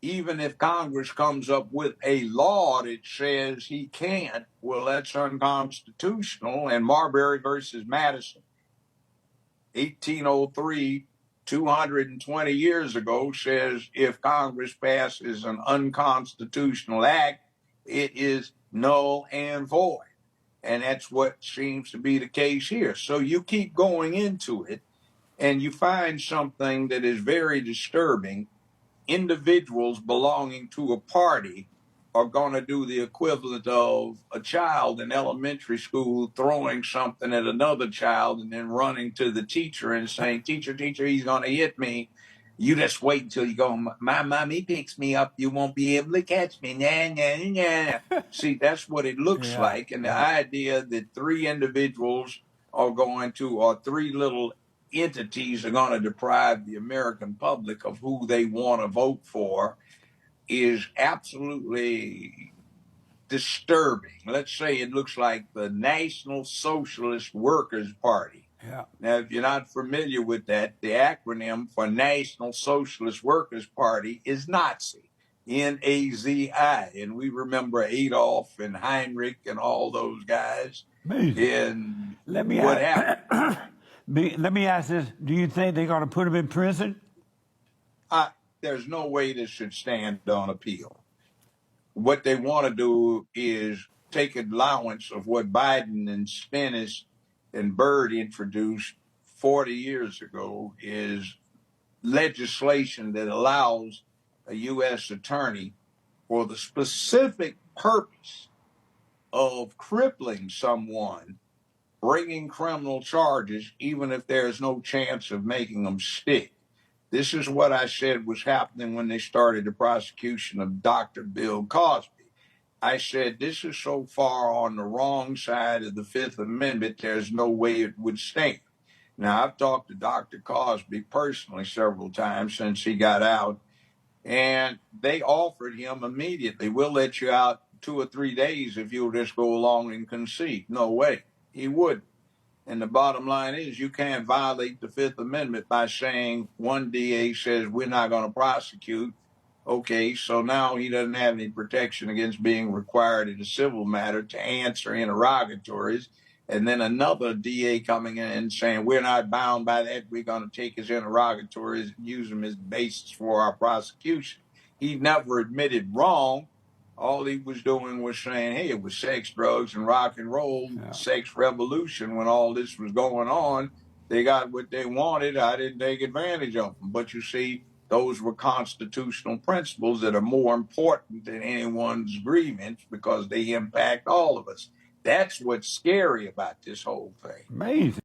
Even if Congress comes up with a law that says he can't, well, that's unconstitutional. And Marbury versus Madison, 1803, 220 years ago, says if Congress passes an unconstitutional act, it is null and void. And that's what seems to be the case here. So you keep going into it and you find something that is very disturbing. Individuals belonging to a party are going to do the equivalent of a child in elementary school throwing something at another child and then running to the teacher and saying, teacher, he's going to hit me. You just wait until you go, my mommy picks me up. You won't be able to catch me. Nah, nah, nah. See, that's what it looks like. And the idea that three individuals are going to, or three little entities are going to deprive the American public of who they want to vote for is absolutely disturbing. Let's say it looks like the National Socialist Workers Party. Yeah. Now, if you're not familiar with that, the acronym for National Socialist Workers Party is Nazi, N-A-Z-I. And we remember Adolf and Heinrich and all those guys. Amazing. And Let me what happened? Let me ask this. Do you think they're going to put him in prison? There's no way this should stand on appeal. What they want to do is take allowance of what Biden and Stennis and Byrd introduced 40 years ago, is legislation that allows a U.S. attorney, for the specific purpose of crippling someone, bringing criminal charges, even if there's no chance of making them stick. This is what I said was happening when they started the prosecution of Dr. Bill Cosby. I said, this is so far on the wrong side of the Fifth Amendment, there's no way it would stand. Now, I've talked to Dr. Cosby personally several times since he got out, and they offered him immediately, we'll let you out 2 or 3 days if you'll just go along and concede. No way, he wouldn't. And the bottom line is you can't violate the Fifth Amendment by saying one DA says we're not going to prosecute. Okay, so now he doesn't have any protection against being required in a civil matter to answer interrogatories. And then another DA coming in and saying we're not bound by that. We're going to take his interrogatories and use them as basis for our prosecution. He never admitted wrong. All he was doing was saying, hey, it was sex, drugs, and rock and roll, sex revolution when all this was going on. They got what they wanted. I didn't take advantage of them. But you see, those were constitutional principles that are more important than anyone's grievance because they impact all of us. That's what's scary about this whole thing. Amazing.